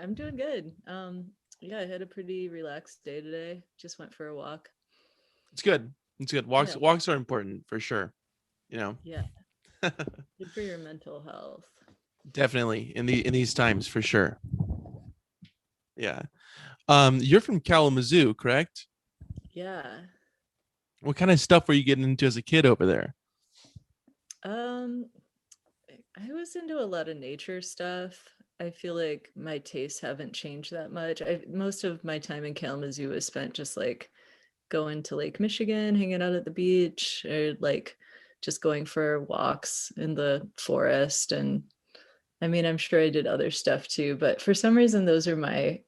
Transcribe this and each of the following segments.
I'm doing good. Yeah, I had a pretty relaxed day today. Just went for a walk. It's good. It's good. Yeah, Walks are important for sure. You know, yeah, good for your mental health. definitely in these times for sure. Yeah. You're from Kalamazoo, correct? Yeah. What kind of stuff were you getting into as a kid over there? Um, I was into a lot of nature stuff. I feel like my tastes haven't changed that much. Most of my time in Kalamazoo was spent just like going to Lake Michigan, hanging out at the beach, or like just going for walks in the forest. And I mean, I'm sure I did other stuff too, but for some reason those are my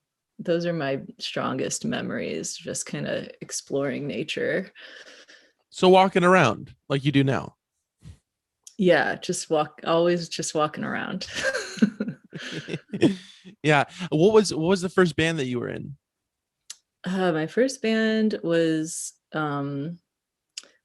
strongest memories, just kind of exploring nature. So walking around like you do now. Yeah, always just walking around. Yeah. What was the first band that you were in? My first band was when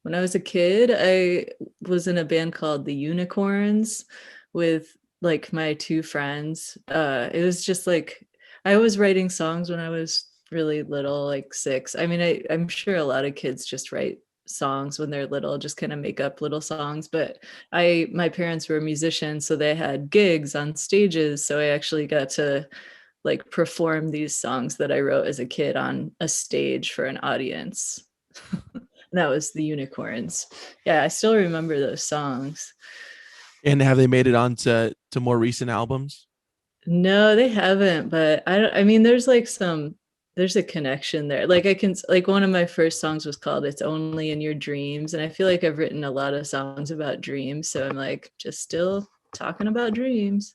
I was a kid. I was in a band called the Unicorns with like my two friends. It was just like I was writing songs when I was really little, like six. I mean, I'm sure a lot of kids just write songs when they're little, just kind of make up little songs. But my parents were musicians, so they had gigs on stages. So I actually got to like perform these songs that I wrote as a kid on a stage for an audience. That was the Unicorns. Yeah, I still remember those songs. And have they made it on to more recent albums? No, they haven't, but I mean there's a connection there. Like I can like one of my first songs was called It's Only in Your Dreams, and I feel like I've written a lot of songs about dreams, so I'm like just still talking about dreams.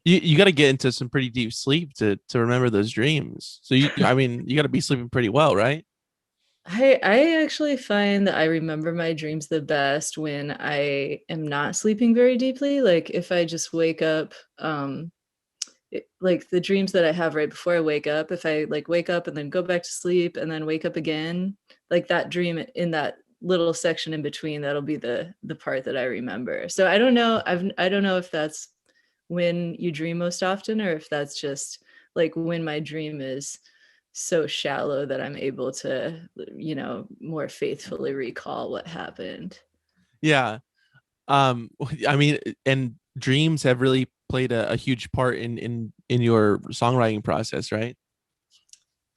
You got to get into some pretty deep sleep to remember those dreams. So I mean, you got to be sleeping pretty well, right? I actually find that I remember my dreams the best when I am not sleeping very deeply. Like if I just wake up, like the dreams that I have right before I wake up, if I like wake up and then go back to sleep and then wake up again, like that dream in that little section in between, that'll be the part that I remember. So I don't know. I don't know if that's when you dream most often or if that's just like when my dream is so shallow that I'm able to, more faithfully recall what happened. Yeah. I mean, and dreams have really played a huge part in your songwriting process, right?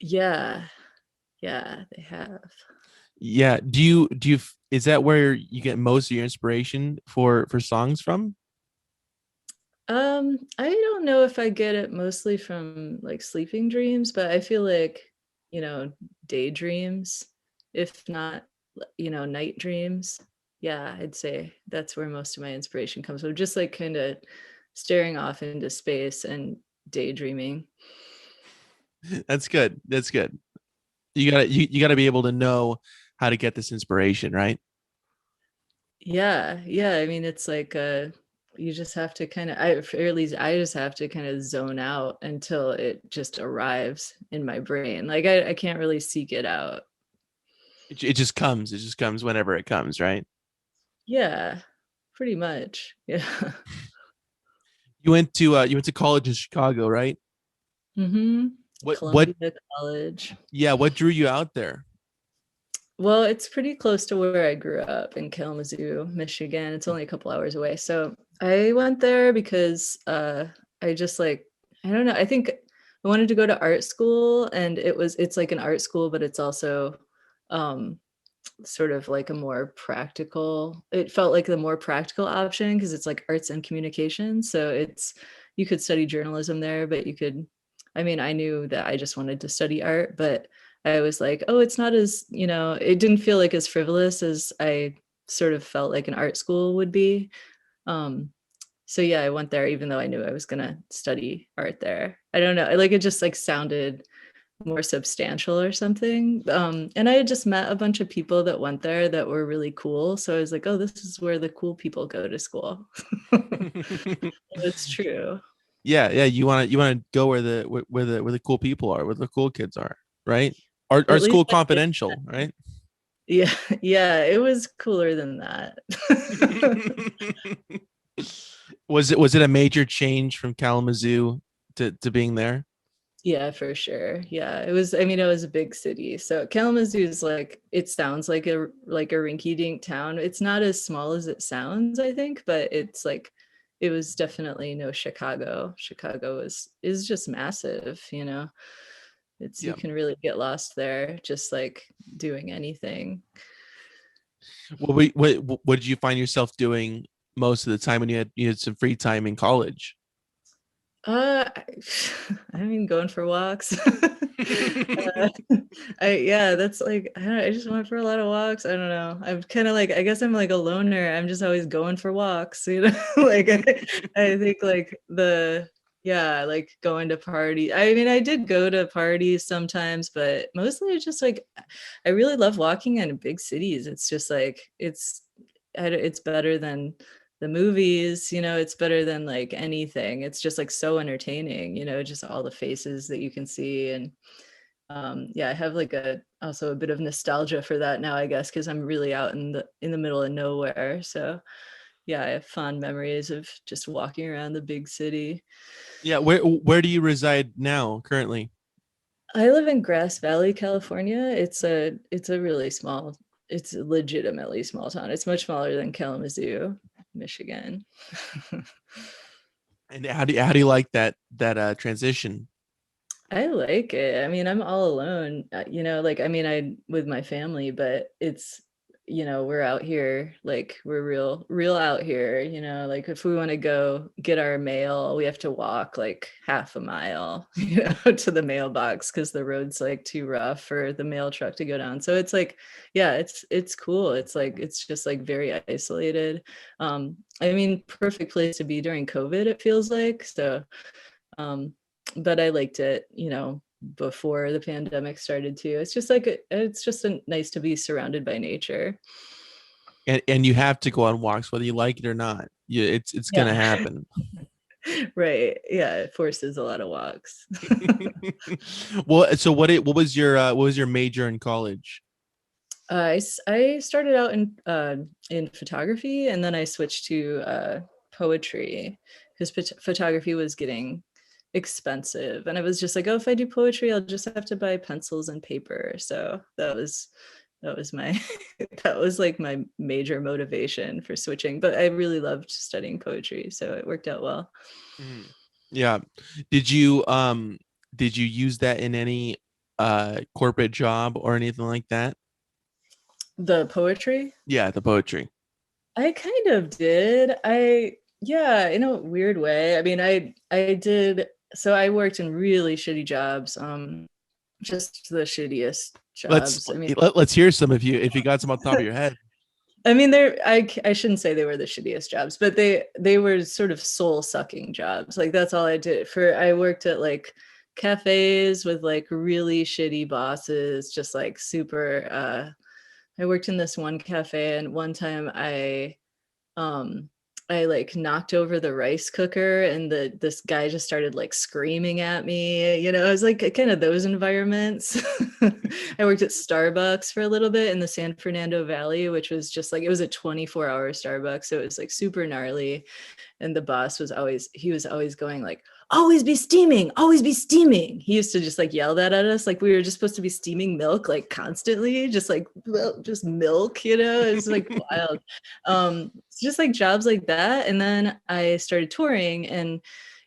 Yeah, yeah, they have. Yeah. Do you is that where you get most of your inspiration for songs from? I don't know if I get it mostly from like sleeping dreams, but I feel like, you know, daydreams, if not, night dreams. Yeah, I'd say that's where most of my inspiration comes from. Just like kind of staring off into space and daydreaming. That's good. That's good. You gotta be able to know how to get this inspiration, right? Yeah, yeah. I mean, it's like you just have to kind of, or at least I just have to kind of zone out until it just arrives in my brain. Like I can't really seek it out. It just comes. It just comes whenever it comes, right? Yeah, pretty much. Yeah. You went to college in Chicago, right? Mm-hmm. What Columbia College. yeah, what drew you out there? Well, it's pretty close to where I grew up in Kalamazoo, Michigan. It's only a couple hours away. So I went there because I just like, I don't know. I think I wanted to go to art school, and it's like an art school, but it's also um sort of like a more practical, it felt like the more practical option because it's like arts and communication. So you could study journalism there, but I mean, I knew that I just wanted to study art, but I was like, oh, it's not as, it didn't feel like as frivolous as I sort of felt like an art school would be. Um, so yeah, I went there even though I knew I was gonna study art there. I don't know, like it just like sounded more substantial or something. And I had just met a bunch of people that went there that were really cool. So I was like, oh, this is where the cool people go to school. It's true. Yeah, you want to go where the cool people are, where the cool kids are, right? Art At least school I think, confidential, right? yeah, yeah, it was cooler than that. Was it a major change from Kalamazoo to being there? Yeah, for sure. Yeah, it was. I mean, it was a big city. So Kalamazoo is like, it sounds like a rinky-dink town. It's not as small as it sounds, I think, but it's like, it was definitely no Chicago. Chicago is just massive. It's, you Yeah. can really get lost there, just like doing anything. What did you find yourself doing most of the time when you had some free time in college? I I mean, going for walks. Yeah, that's like, I don't know, I just went for a lot of walks. I don't know. I'm kind of like, I guess I'm like a loner. I'm just always going for walks, Like I think like yeah, like going to party. I mean, I did go to parties sometimes, but mostly it's just like, I really love walking in big cities. It's just like, it's better than the movies, it's better than like anything. It's just like so entertaining, just all the faces that you can see. And yeah, I have like also a bit of nostalgia for that now, I guess, because I'm really out in the middle of nowhere. So yeah, I have fond memories of just walking around the big city. Yeah, where do you reside now currently? I live in Grass Valley, California. It's a really small, it's a legitimately small town. It's much smaller than Kalamazoo, Michigan. And how do you like that transition? I like it. I mean, I'm all alone, like, I mean, I with my family, but it's, we're out here, like we're real out here, like if we want to go get our mail, we have to walk like half a mile, to the mailbox because the road's like too rough for the mail truck to go down. So it's like, yeah, it's cool. It's like, it's just like very isolated. I mean, perfect place to be during COVID, it feels like. So um, but I liked it, before the pandemic started too. It's just like, it's just nice to be surrounded by nature. And you have to go on walks whether you like it or not. It's Yeah. gonna happen. Right. Yeah. It forces a lot of walks. Well, so what was your major in college? I started out in photography, and then I switched to poetry because photography was getting expensive, and I was just like, oh, if I do poetry, I'll just have to buy pencils and paper. So that was my that was like my major motivation for switching. But I really loved studying poetry, so it worked out well. Mhm. Yeah. Did you use that in any corporate job or anything like that? The poetry, Yeah, the poetry. I kind of did. Yeah, in a weird way. I mean, I did. So I worked in really shitty jobs, just the shittiest Let's jobs. I mean, let's hear some if you got some on top of your head. I shouldn't say they were the shittiest jobs, but they were sort of soul sucking jobs. Like that's all I did. I worked at like cafes with like really shitty bosses, just like super. I worked in this one cafe, and one time um I like knocked over the rice cooker, and this guy just started like screaming at me. It was like kind of those environments. I worked at Starbucks for a little bit in the San Fernando Valley, which was just like, it was a 24-hour Starbucks, so it was like super gnarly. And the boss he was always going like, always be steaming, always be steaming. He used to just like yell that at us, like we were just supposed to be steaming milk like constantly, just like, well, just milk. It's like wild. It's just like jobs like that. And then I started touring, and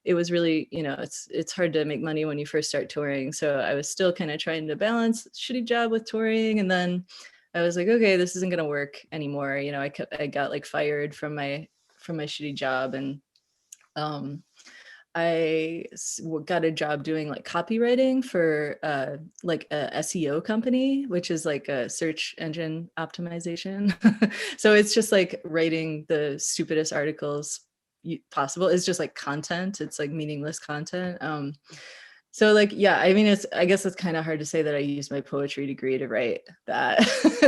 it was really, it's hard to make money when you first start touring, so I was still kind of trying to balance shitty job with touring. And then I was like, okay, this isn't going to work anymore. I got like fired from my shitty job, and um, got a job doing like copywriting for like a SEO company, which is like a search engine optimization. So it's just like writing the stupidest articles possible. It's just like content. It's like meaningless content. So like, yeah, I mean, I guess it's kind of hard to say that I used my poetry degree to write that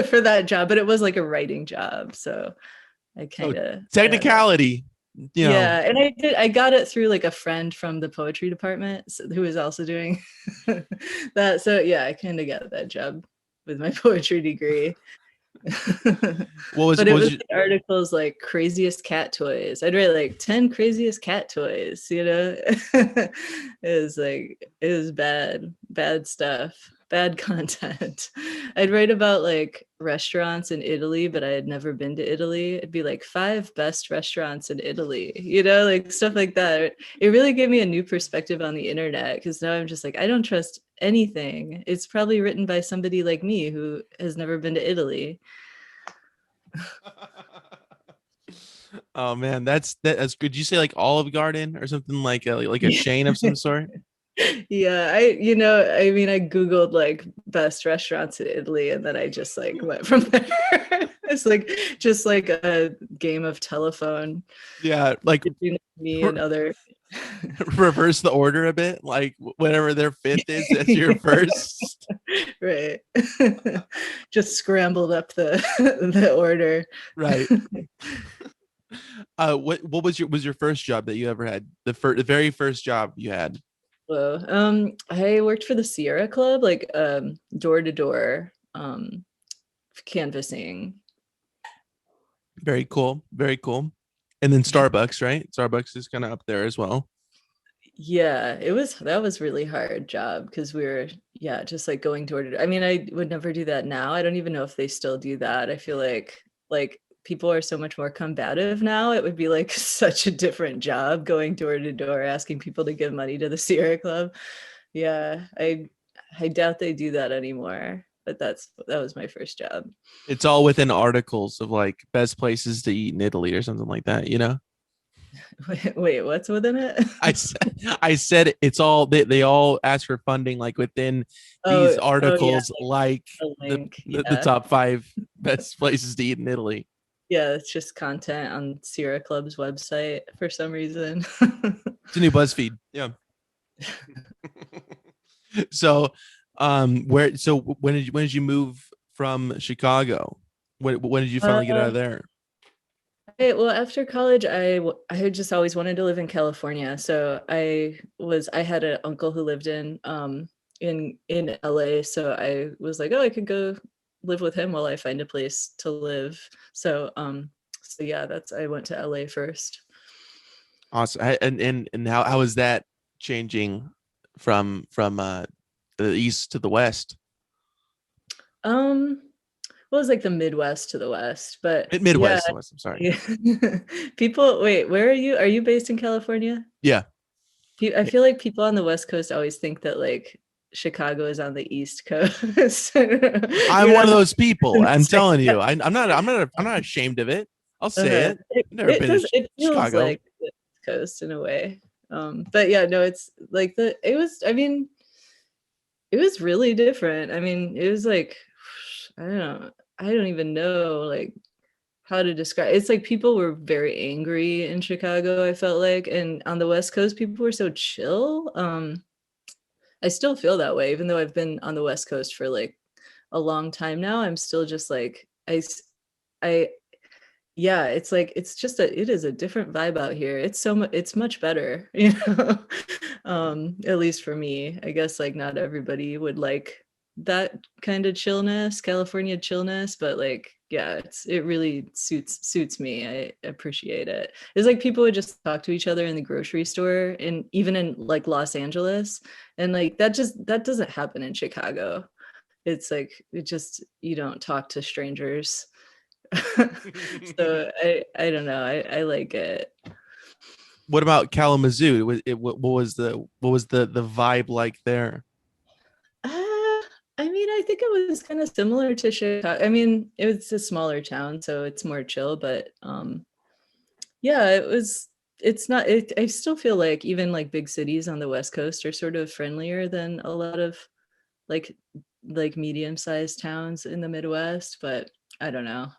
for that job, but it was like a writing job. So I Oh, kind of, technicality. You know, yeah, and I got it through like a friend from the poetry department, who was also doing that. So yeah, I kind of got that job with my poetry degree. But what it was was your, like articles like craziest cat toys. I'd write like 10 craziest cat toys, you know? It was bad stuff, bad content. I'd write about like restaurants in Italy, but I had never been to Italy. It'd be like 5 best restaurants in Italy, you know, like stuff like that. It really gave me a new perspective on the internet because now I'm just like, I don't trust anything. It's probably written by somebody like me who has never been to Italy. oh man, that's good. Did you say like Olive Garden or something like a chain of some sort? Yeah, I mean, I Googled like best restaurants in Italy and then I just like went from there. It's like just like a game of telephone Yeah, like between me and other. reverse the order a bit, like whatever their fifth is, that's your first. Right. Just scrambled up the order. Right. What was your first job that you ever had? The very first job you had. So, I worked for the Sierra Club, like door to door canvassing. Very cool. Very cool. And then Starbucks, right? Starbucks is kind of up there as well. Yeah, that was really hard job because we were, yeah, just like going door to door. I mean, I would never do that now. I don't even know if they still do that. I feel like people are so much more combative now. It would be like such a different job going door to door asking people to give money to the Sierra Club. Yeah, I doubt they do that anymore. But that was my first job. It's all within articles of like best places to eat in Italy or something like that, you know? Wait, what's within it? I said it's all they all ask for funding like within these Oh yeah, articles like a the link. the Yeah. top 5 best places to eat in Italy. Yeah, it's just content on Sierra Club's website for some reason. It's a new BuzzFeed. Yeah. So when did you move from Chicago? When did you finally get out Uh, of there? well, after college, I had just always wanted to live in California. So I had an uncle who lived in LA. So I was like, oh, I could go live with him while I find a place to live. So yeah, that's I went to LA first. Awesome. And how is that changing from the east to the west? Um, well, it was like the Midwest to the West, but yeah, Midwest to west. I'm sorry. yeah. People, wait, where are you? Are you based in California? Yeah. I feel like people on the West Coast always think that like Chicago is on the East Coast. I'm You're one not of the those people. person to I'm say telling you. that. I'm not ashamed of it. I'll say it. I've never It been to does it feels Chicago. like the East Coast in a way. But yeah, no, it's like it was, I mean, it was really different. I mean, it was like I don't know. I don't even know like how to describe. It's like people were very angry in Chicago, I felt like, and on the West Coast people were so chill. I still feel that way even though I've been on the West Coast for like a long time now. I'm still just like I yeah, it's like it is a different vibe out here. It's much better, you know. At least for me. I guess like not everybody would like that kind of chillness, California chillness, but like yeah, it really suits me. I appreciate it. It's like people would just talk to each other in the grocery store and even in like Los Angeles and like that doesn't happen in Chicago. It's like it just you don't talk to strangers. So I don't know. I like it. What about Kalamazoo? What was the vibe like there? I mean, I think it was kind of similar to Chicago. I mean, it was a smaller town, so it's more chill, but yeah, it's not I still feel like even like big cities on the West Coast are sort of friendlier than a lot of like medium-sized towns in the Midwest, but I don't know.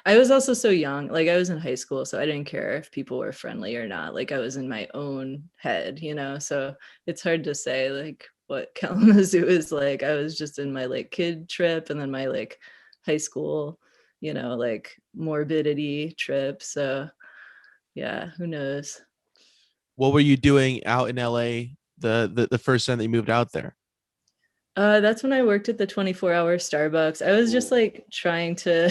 I was also so young. Like I was in high school, so I didn't care if people were friendly or not. Like I was in my own head, you know. So it's hard to say like what Kalamazoo is like. I was just in my like kid trip and then my like high school, like morbidity trip. So yeah, who knows? What were you doing out in LA the first time that you moved out there? That's when I worked at the 24-hour Starbucks. I was just Ooh. like trying to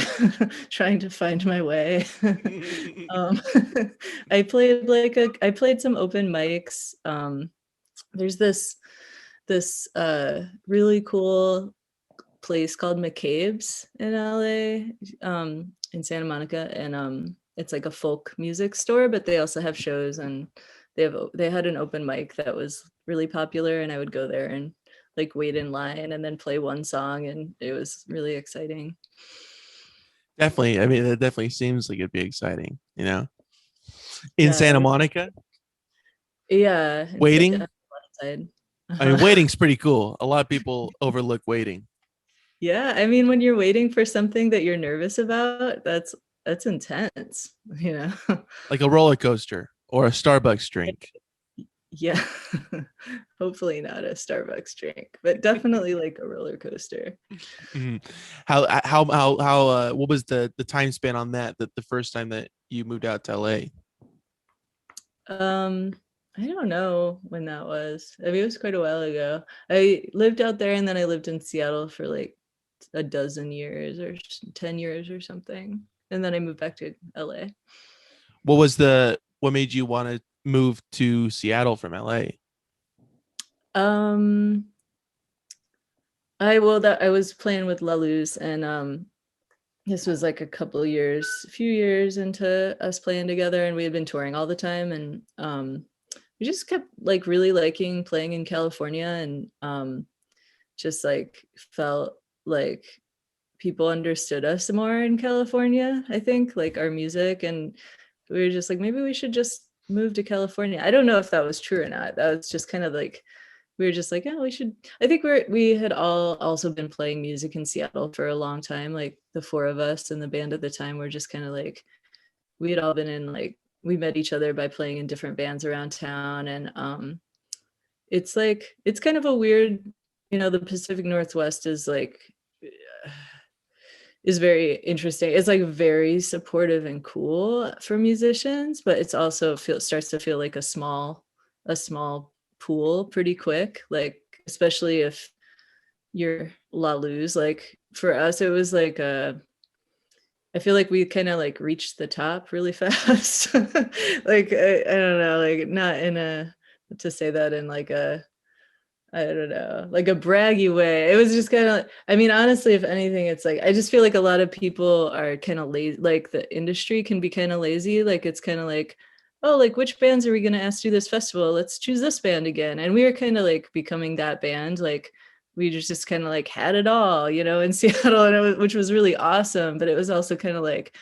trying to find my way. Um, I played some open mics. There's this really cool place called McCabe's in LA, in Santa Monica, and it's like a folk music store, but they also have shows, and they had an open mic that was really popular, and I would go there and like wait in line and then play one song, and it was really exciting. Definitely. I mean, it definitely seems like it'd be exciting, in Yeah, Santa Monica. yeah, it's on Waiting. the left side. I mean, Uh-huh. waiting's pretty cool. A lot of people overlook waiting, Yeah, I mean, when you're waiting for something that you're nervous about, that's intense, you know? like a roller coaster or a Starbucks drink. Yeah. Hopefully not a Starbucks drink, but definitely like a roller coaster. Mhm. How what was the time span on that the first time that you moved out to LA? Um, I don't know when that was. I mean, it was quite a while ago. I lived out there and then I lived in Seattle for like a dozen years or 10 years or something. And then I moved back to LA. What made you want to move to Seattle from LA? Um, I well that I was playing with Laluz, and this was like a few years into us playing together, and we had been touring all the time, and we just kept like really liking playing in California, and just like felt like people understood us more in California, I think, like our music, and we were just like maybe we should just move to California. I don't know if that was true or not. That was just kind of like we were just like, yeah, we should. I think we had all also been playing music in Seattle for a long time. Like the four of us in the band at the time were just kind of like we had all been in like we met each other by playing in different bands around town, and it's like it's kind of a weird, the Pacific Northwest is like is very interesting. It's like very supportive and cool for musicians, but it's also starts to feel like a small pool pretty quick. Like especially if you're La Luz. Like for us, it was like I feel like we kind of like reached the top really fast. Like I don't know, like not in a to say that in like a I don't know, like a braggy way. It was just kind of, I mean, honestly, if anything, it's like, I just feel like a lot of people are kind of lazy. Like the industry can be kind of lazy. Like it's kind of like, oh, like which bands are we going to ask to do this festival? Let's choose this band again. And we were kind of like becoming that band. Like we just kind of like had it all, in Seattle, and which was really awesome. But it was also kind of like,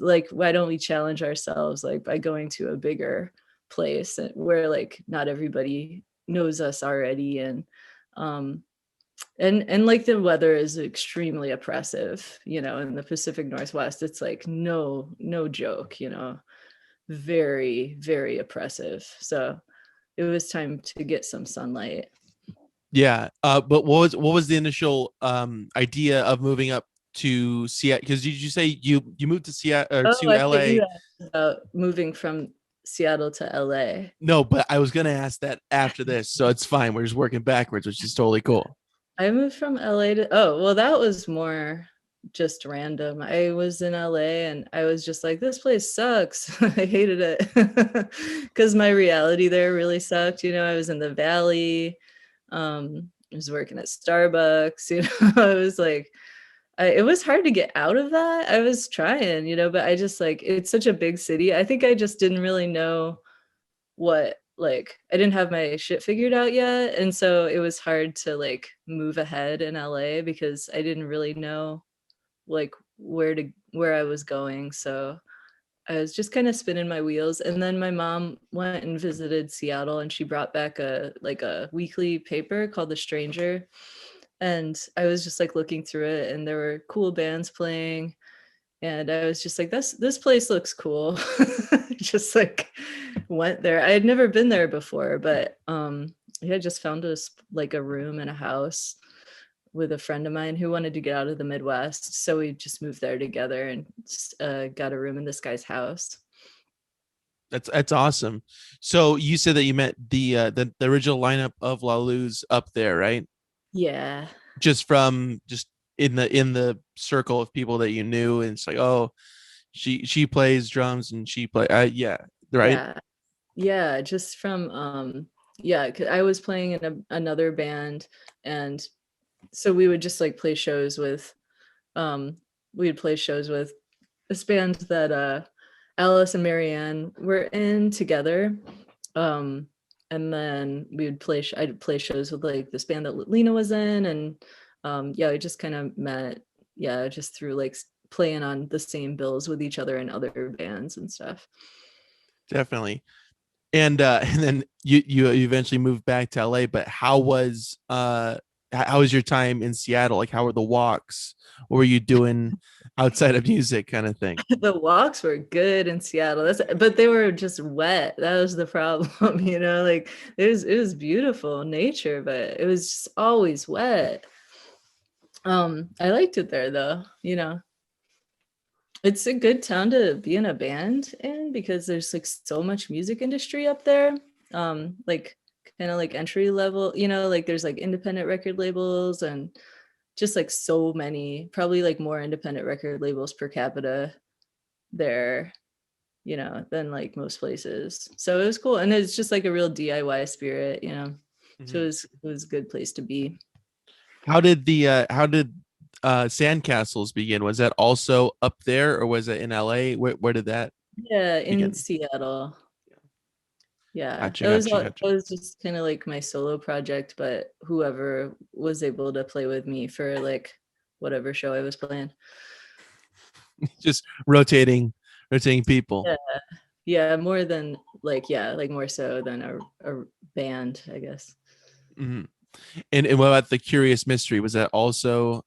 why don't we challenge ourselves like by going to a bigger place where like not everybody knows us already, um and like the weather is extremely oppressive, in the Pacific Northwest. It's like no joke, very very oppressive. So it was time to get some sunlight. Yeah. But what was the initial idea of moving up to Seattle? Because did you say you moved to Seattle or Oh, to I thought LA? you asked about moving from Seattle to LA. No, but I was gonna ask that after this, so it's fine. We're just working backwards, which is totally cool. I moved from LA to, oh, well, that was more just random. I was in LA and I was just like, this place sucks. I hated it because my reality there really sucked. I was in the valley. I was working at Starbucks. I was like, it was hard to get out of that. I was trying, but I just like, it's such a big city. I think I just didn't really know I didn't have my shit figured out yet, and so it was hard to like move ahead in LA because I didn't really know like where I was going. So I was just kind of spinning my wheels, and then my mom went and visited Seattle, and she brought back a weekly paper called The Stranger, and I was just like looking through it, and there were cool bands playing, and I was just like, this place looks cool. Just like went there. I had never been there before, but yeah, I just found us like a room in a house with a friend of mine who wanted to get out of the Midwest. So we just moved there together and got a room in this guy's house. That's awesome. So you said that you met the original lineup of La Luz up there, right? Yeah. just from just in the circle of people that you knew, and it's like, oh, she plays drums and she play yeah, right. Yeah. Yeah, just from yeah, 'cause I was playing in another band, and so we would just like play shows with um we would play shows with this band that Alice and Marianne were in together. Um and then we would I'd play shows with like this band that Lena was in, and yeah, we just kind of met, yeah, just through like playing on the same bills with each other in other bands and stuff. Definitely. And then you eventually moved back to LA, but how was your time in Seattle? Like, how were the walks? What were you doing outside of music, kind of thing? The walks were good in Seattle. But they were just wet. That was the problem, you know, like it was beautiful nature, but it was just always wet. I liked it there though, you know. It's a good town to be in a band in because there's like so much music industry up there. Like kind of like entry level, you know, like there's like independent record labels and just like so many, probably like more independent record labels per capita there, you know, than like most places. So it was cool. And it's just like a real DIY spirit, you know. So Mhm. it was a good place to be. How did Sandcastles begin? Was that also up there, or was it in LA? Where did that Yeah, in begin? Seattle. Yeah. Gotcha, gotcha, That gotcha. was just kind of like my solo project, but whoever was able to play with me for like whatever show I was playing. Just rotating people. Yeah. Yeah, more than like, yeah, like more so than a band, I guess. Mhm. And what about the Curious Mystery? Was that also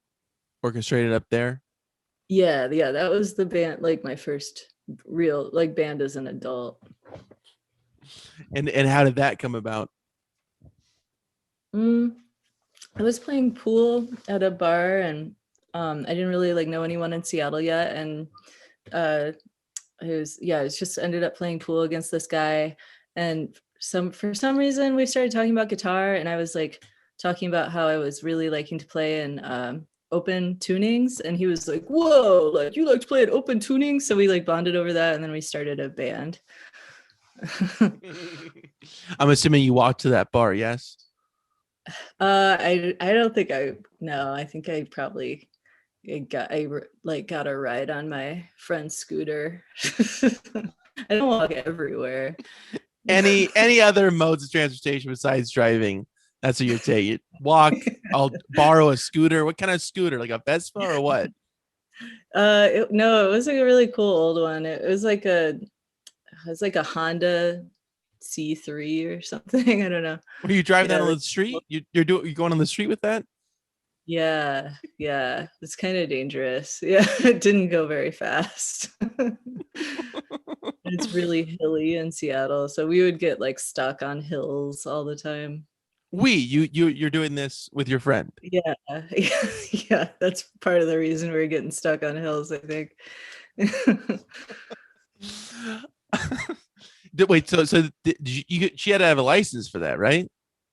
orchestrated up there? Yeah, yeah, that was the band, like my first real like band as an adult. And how did that come about? Mm, I was playing pool at a bar, and I didn't really like know anyone in Seattle yet, and uh I was just ended up playing pool against this guy, and for some reason we started talking about guitar, and I was like talking about how I was really liking to play in open tunings, and he was like, whoa, like you like to play at open tunings, so we like bonded over that, and then we started a band. I'm assuming you walked to that bar, yes? I don't think I no, I think I probably like got a ride on my friend's scooter. I don't walk everywhere. Any other modes of transportation besides driving? That's what you're taking. Walk. I'll borrow a scooter. What kind of scooter? Like a Vespa or what? No, it was like a really cool old one. It was like a Honda C3 or something. I don't know. Were you driving Yeah, that on like, the street? You going on the street with that? yeah, yeah. It's kind of dangerous. Yeah, it didn't go very fast. It's really hilly in Seattle, so we would get like stuck on hills all the time. You're doing this with your friend. Yeah, yeah, that's part of the reason we're getting stuck on hills, I think. Wait, so she had to have a license for that, right?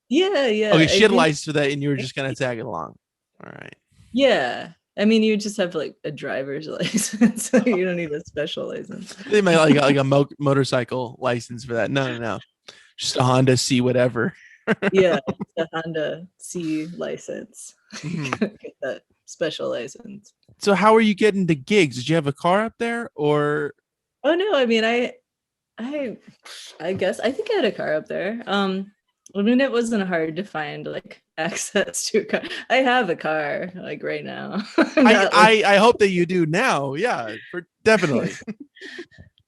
Yeah, yeah. Okay, she had a license for that, and you were just kind of tagging along. All right. Yeah. I mean, you just have like a driver's license, so you don't need a special license. They might like a motorcycle license for that. No, no, no. Just a Honda C whatever. Yeah, the Honda C license. Mhm. Get that special license. So how are you getting to gigs? Did you have a car up there, or Oh no, I mean, I I guess I think I had a car up there. I mean, it wasn't hard to find like access to a car. I have a car like right now. I'm I not like I I hope that you do now. Yeah, for definitely.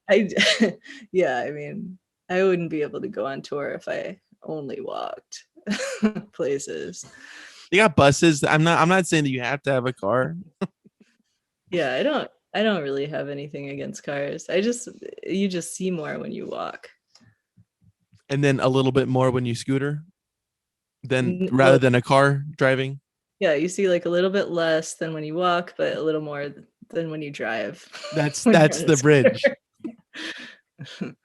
I yeah, I mean, I wouldn't be able to go on tour if I only walked places. They got buses. I'm not saying that you have to have a car. Yeah, I don't really have anything against cars. You just see more when you walk. And then a little bit more when you scooter, than rather Well, than a car driving. yeah, you see like a little bit less than when you walk, but a little more than when you drive. That's When you're that's on a the bridge. scooter.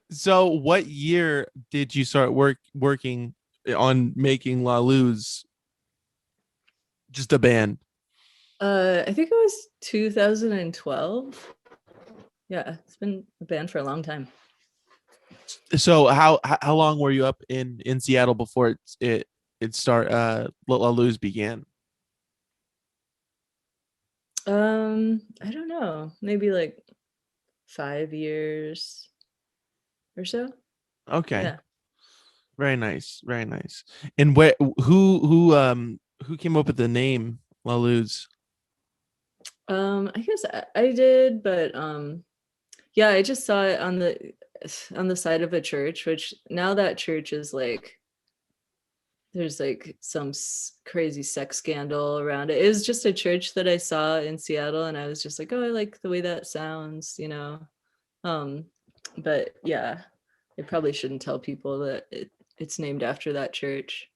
So what year did you start working on making La Luz? Just a band. I think it was 2012. Yeah, it's been a band for a long time. So how long were you up in Seattle before it start La Luz began? I don't know, maybe like 5 years or so. Okay. Yeah. Very nice. Very nice. And where who came up with the name La Luz? I guess I did, but yeah, I just saw it on the side of a church, which now that church is like there's like some crazy sex scandal around it. It was just a church that I saw in Seattle, and I was just like, oh, I like the way that sounds. Um, but yeah, I probably shouldn't tell people that it's named after that church.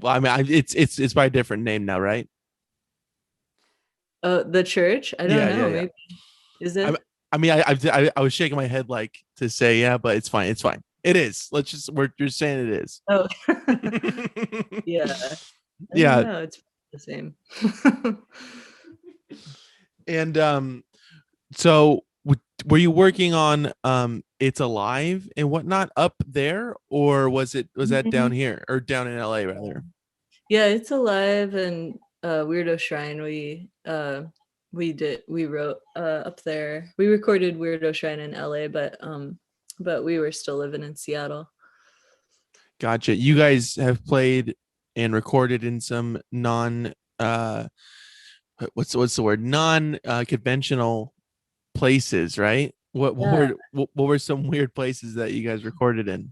Well, I mean, it's by a different name now, right? The church? I don't Yeah, know. yeah, yeah. Maybe is I it? I mean, I was shaking my head like to say yeah, but it's fine. It's fine. It is. Let's just you're saying it is. Oh, yeah. I don't Yeah, know. It's the same. and so were you working on It's Alive and whatnot up there, or was that down Mhm. here or down in LA rather? Yeah, it's alive and Weirdo Shrine. We wrote up there. We recorded Weirdo Shrine in LA, but we were still living in Seattle. Gotcha. You guys have played and recorded in some non what's the word, non conventional places, right? Yeah. What were some weird places that you guys recorded in?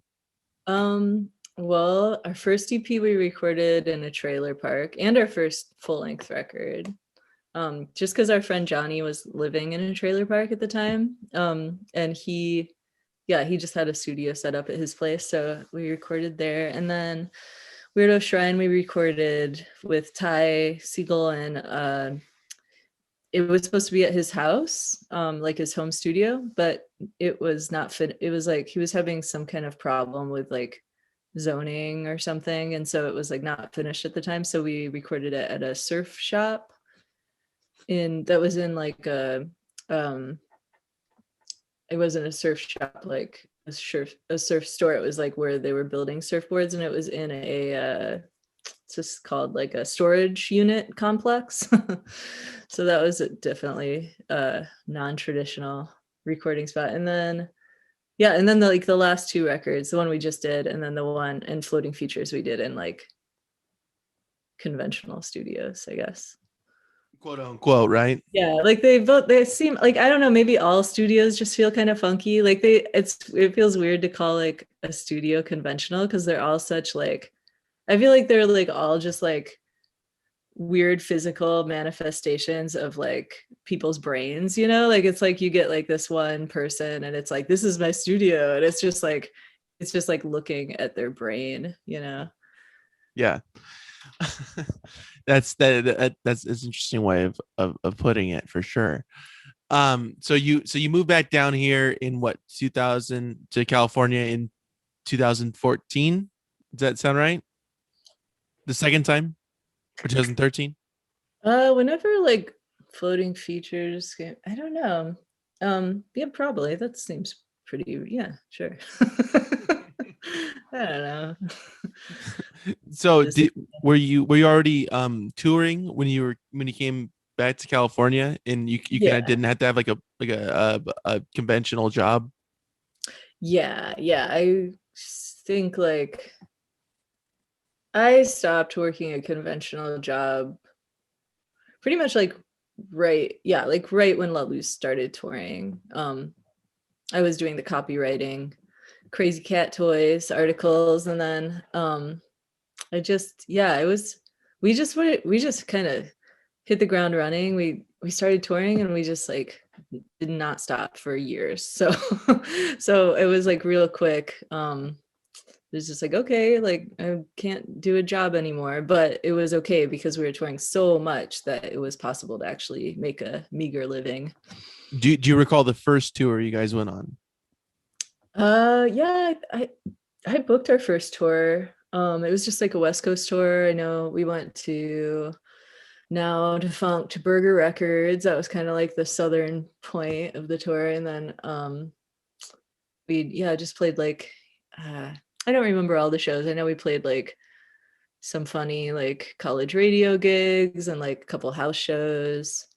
Well, our first EP we recorded in a trailer park, and our first full-length record. Just because our friend Johnny was living in a trailer park at the time. And he just had a studio set up at his place. So we recorded there. And then Weirdo Shrine, we recorded with Ty Siegel, and it was supposed to be at his house, like his home studio, but it was not fit. It was like he was having some kind of problem with like zoning or something. And so it was like not finished at the time. So we recorded it at a surf shop that was in like um it wasn't a surf shop, like a surf store. It was like where they were building surfboards, and it was in a it's just called like a storage unit complex. So that was definitely a non-traditional recording spot. And then yeah, and then the last two records, the one we just did, and then the one in Floating Features we did in like conventional studios, I guess. Quote unquote, right? Yeah, like they seem like, I don't know, maybe all studios just feel kind of funky. Like it feels weird to call like a studio conventional because they're all such like, I feel like they're like all just like weird physical manifestations of like people's brains. Like it's like you get like this one person and it's like, this is my studio, and it's just like looking at their brain. Yeah. That's an interesting way of putting it for sure. So you moved back down here in what, 2000 to California in 2014? Does that sound right? The second time, or 2013? Whenever like Floating Features I don't know. Yeah, probably. That seems pretty, yeah, sure. I don't know. So Just were you already touring when you came back to California, and you kind of yeah. didn't have to have like a conventional job? Yeah. I think like I stopped working a conventional job pretty much like right when La Luz started touring. I was doing the copywriting, Crazy Cat Toys articles, and then I just yeah, it was we just kind of hit the ground running. We started touring and we just like did not stop for years. So so it was like real quick. It was just like, okay, like I can't do a job anymore, but it was okay because we were touring so much that it was possible to actually make a meager living. Do you recall the first tour you guys went on? Yeah, I booked our first tour. It was just like a West Coast tour. I know we went to now defunct Burger Records. That was kind of like the southern point of the tour. And then we just played like I don't remember all the shows. I know we played like some funny like college radio gigs and like a couple house shows.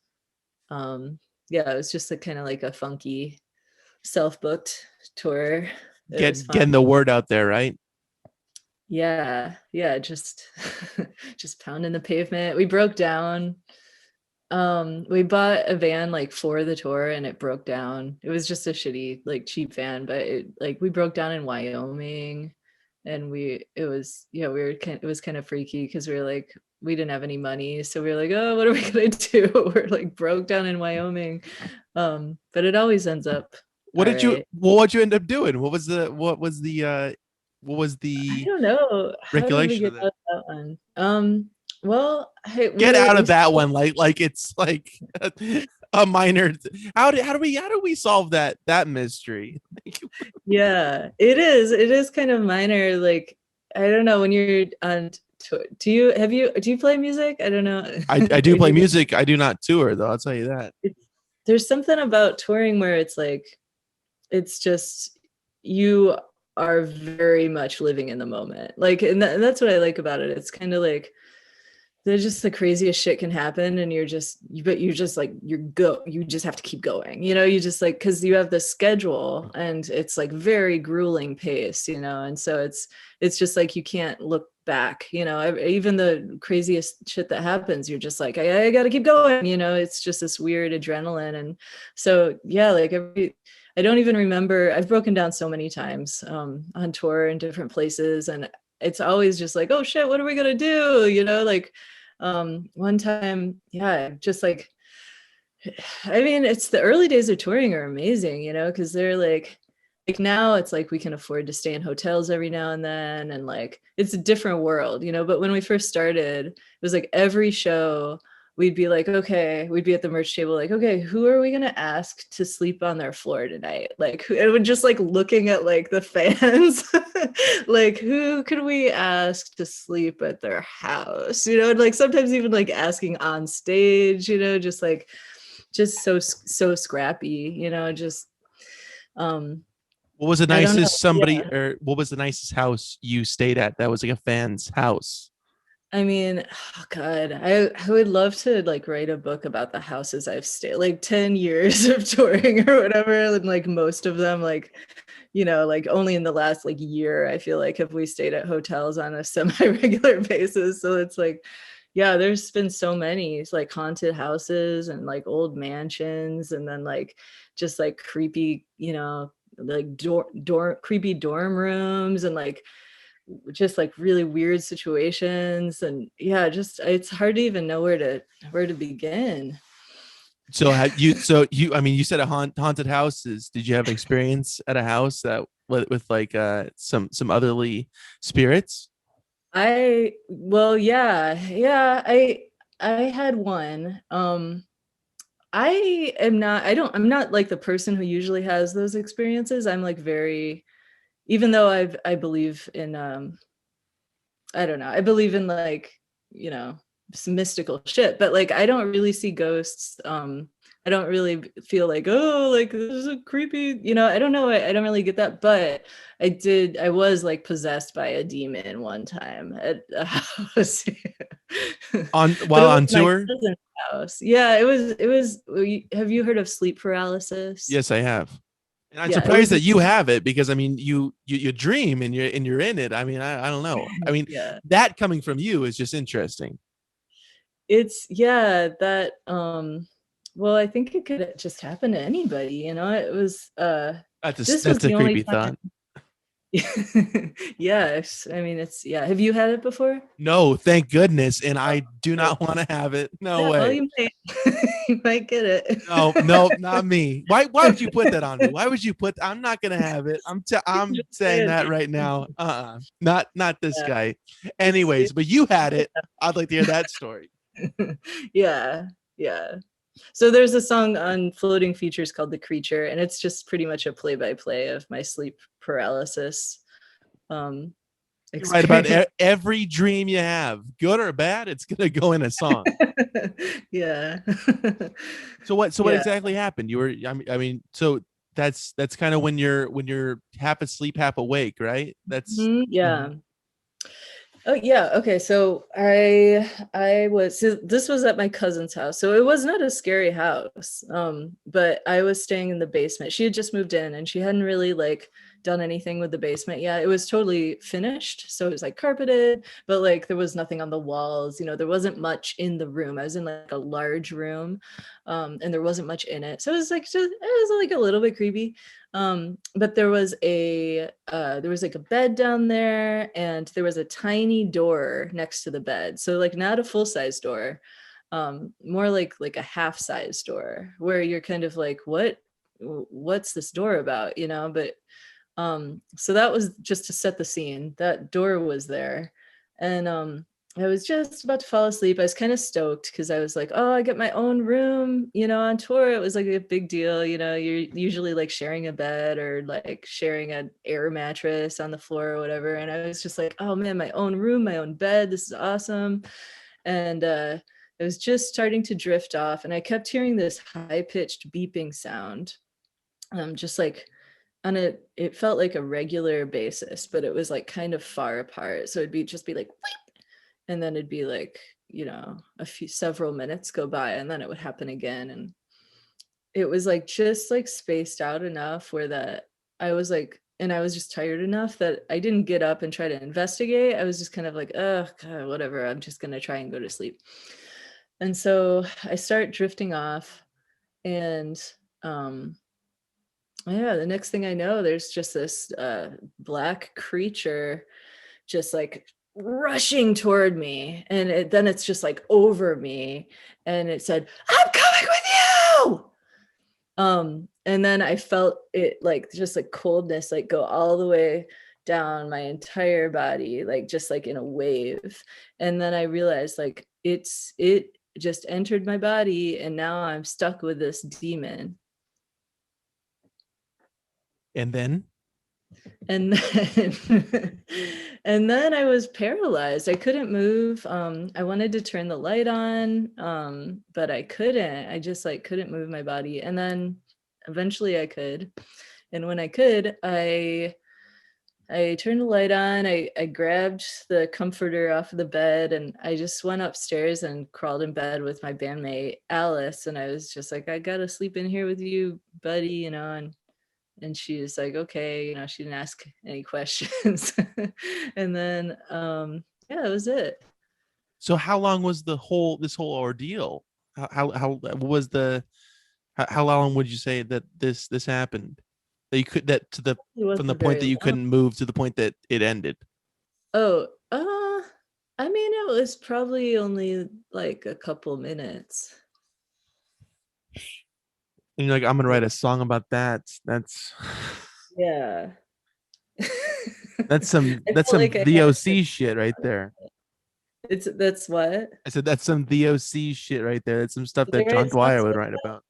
It was just a kind of like a funky self-booked tour. It was Getting fun. the word out there, right? Yeah, just just pounding the pavement. We broke down. We bought a van like for the tour and it broke down. It was just a shitty, like cheap van, but we broke down in Wyoming, and it was kind of freaky because we were like, we didn't have any money. So we were like, oh, what are we gonna do? We're like broke down in Wyoming. But it always ends up all right. What'd you end up doing? What was I the don't know. How did we regulation get of that? out of that one? Well, hey, Get out we of that one, like it's like a minor. How do we solve that mystery? yeah, it is. It is kind of minor. Like, I don't know when you're on tour. Do you play music? I don't know. I do play music. I do not tour though. I'll tell you that. There's something about touring where it's like, it's just, you are very much living in the moment. Like, and that's what I like about it. It's kind of like, there's just the craziest shit can happen, and you just like, you just have to keep going, you just like, because you have the schedule and it's like very grueling pace, and so it's just like you can't look back, even the craziest shit that happens, you're just like, I gotta keep going, it's just this weird adrenaline. And so like I don't even remember, I've broken down so many times on tour in different places, and it's always just like, oh shit, what are we gonna do, like one time, just like, I mean, it's the early days of touring are amazing, because they're like now it's like we can afford to stay in hotels every now and then, and like it's a different world, but when we first started, it was like every show we'd be like, okay, we'd be at the merch table like, okay, who are we going to ask to sleep on their floor tonight? Like, it would just like looking at like the fans, like, who could we ask to sleep at their house? And like sometimes even like asking on stage, just like, just so scrappy, just, What was the I don't know. nicest what was the nicest house you stayed at that was like a fan's house? I mean, oh God, I would love to like write a book about the houses I've stayed, like 10 years of touring or whatever. And like most of them, like, like only in the last like year, I feel like, have we stayed at hotels on a semi-regular basis. So it's like, yeah, there's been so many. It's like haunted houses and like old mansions, and then like just like creepy, like creepy dorm rooms, and like just like really weird situations. And just it's hard to even know where to begin. So I mean, you said haunted houses. Did you have experience at a house that with like some otherly spirits? I had one. I'm not like the person who usually has those experiences. I'm like very, even though I believe in I don't know. I believe in like, some mystical shit, but like I don't really see ghosts. I don't really feel like, oh, like this is a creepy, I don't know. I don't really get that, but I was like possessed by a demon one time at a house. On But while it was on my tour? cousin's house. Yeah, it was, have you heard of sleep paralysis? Yes, I have. And I'm Yeah, it surprised was, that you have it because I mean you dream and you're in it. I mean, I don't know. I mean, yeah. that coming from you is just interesting. It's that well, I think it could just happen to anybody, it was this was That's a the only creepy time. thought. Yes, I mean, it's, have you had it before? No, thank goodness. And Oh, I do good. not want to have it. No Yeah, well, way. you might you might get it. No, no, not me. Why would you put that on me? Why would you put I'm not gonna have it. I'm Just saying saying. that right now. Not this Yeah, guy. it's Anyways, but you had it. I'd like to hear that story. yeah, yeah. So there's a song on Floating Features called The Creature, and it's just pretty much a play by play of my sleep paralysis. Um You write about experience. every dream you have, good or bad. It's gonna go in a song. Yeah. So what Yeah. exactly happened? You were I mean, so that's kind of when you're half asleep, half awake, right? That's Mhm, mhm. yeah. Oh yeah, okay. So I was so this was at my cousin's house. So it was not a scary house. But I was staying in the basement. She had just moved in and she hadn't really like done anything with the basement yet. It was totally finished. So it was like carpeted, but like there was nothing on the walls, there wasn't much in the room. I was in like a large room, and there wasn't much in it. So it was like just it was like a little bit creepy. But there was like a bed down there, and there was a tiny door next to the bed. So like not a full size door, more like a half size door where you're kind of like, what's this door about? But so that was just to set the scene. That door was there. And I was just about to fall asleep. I was kind of stoked because I was like, oh, I get my own room, on tour. It was like a big deal. You're usually like sharing a bed or like sharing an air mattress on the floor or whatever. And I was just like, oh man, my own room, my own bed. This is awesome. And I was just starting to drift off, and I kept hearing this high-pitched beeping sound. Just like on it felt like a regular basis, but it was like kind of far apart. So it'd just be like, and then it'd be like, several minutes go by, and then it would happen again. And it was like just like spaced out enough where that I was like, and I was just tired enough that I didn't get up and try to investigate. I was just kind of like, oh God, whatever. I'm just gonna try and go to sleep. And so I start drifting off, and um yeah, the next thing I know, there's just this black creature just like rushing toward me. And then it's just like over me. And it said, I'm coming with you. And then I felt it like just like coldness, like go all the way down my entire body, like just like in a wave. And then I realized like it just entered my body, and now I'm stuck with this demon. And then And then and then I was paralyzed. I couldn't move. I wanted to turn the light on, but I couldn't. I just like couldn't move my body. And then eventually I could. And when I could, I turned the light on. I grabbed the comforter off of the bed, and I just went upstairs and crawled in bed with my bandmate Alice. And I was just like, I gotta sleep in here with you, buddy, and she was like, okay, she didn't ask any questions. And then yeah, that was it. so how long was this whole ordeal? How what was the how long would you say that this happened? That you could that to the It from the wasn't point very that you long. couldn't move to the point that it ended. Oh, I mean, it was probably only like a couple minutes. And you're like, I'm gonna write a song about that. That's Yeah. that's some I that's felt some like I had a VOC certain shit right there. that's what? I said that's some VOC shit right there. That's some stuff Did that I John write songs Dwyer would like write that? about.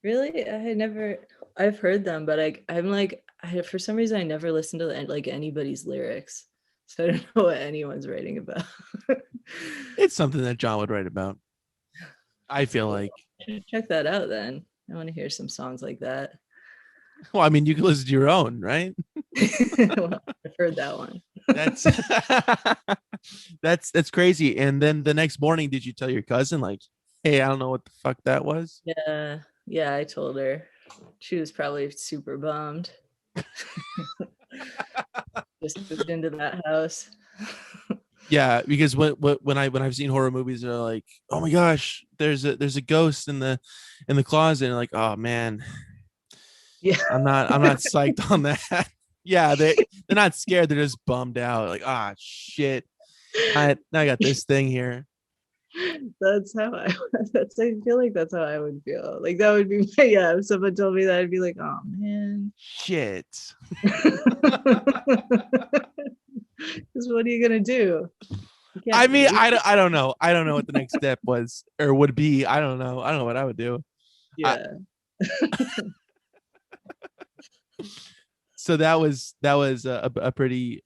Really? I've heard them, but I'm like, for some reason I never listened to like anybody's lyrics. So I don't know what anyone's writing about. It's something that John would write about. I feel Cool. like. Should check that out then. I want to hear some songs like that. Well, I mean, you can listen to your own, right? Well, I've heard that one. That's that's crazy. And then the next morning, did you tell your cousin like, "Hey, I don't know what the fuck that was"? Yeah, yeah, I told her. She was probably super bummed. Just moved into that house. Yeah, because when I've seen horror movies, they're like, "Oh my gosh, there's a ghost in the closet," and like, "Oh man, Yeah. I'm not psyched on that." Yeah, they're not scared. They're just bummed out. Like, ah, shit. Now I got this thing here. That's how I that's I feel like that's how I would feel. Like that would be yeah, if someone told me that I'd be like, oh man. Shit. Because what are you gonna do? You I can't mean, leave. I don't know. I don't know what the next step was or would be. I don't know. I don't know what I would do. I, Yeah. so that was a pretty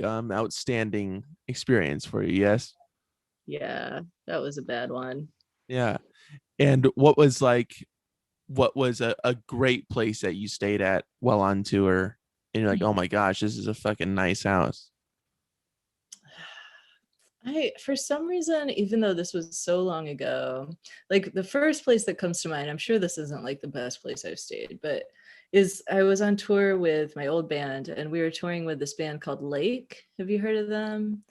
outstanding experience for you. Yes. Yeah, that was a bad one. Yeah. And what was a great place that you stayed at while on tour? And you're like, oh my gosh, this is a fucking nice house. I for some reason, even though this was so long ago, like the first place that comes to mind, I'm sure this isn't like the best place I've stayed, but is I was on tour with my old band and we were touring with this band called Lake. Have you heard of them?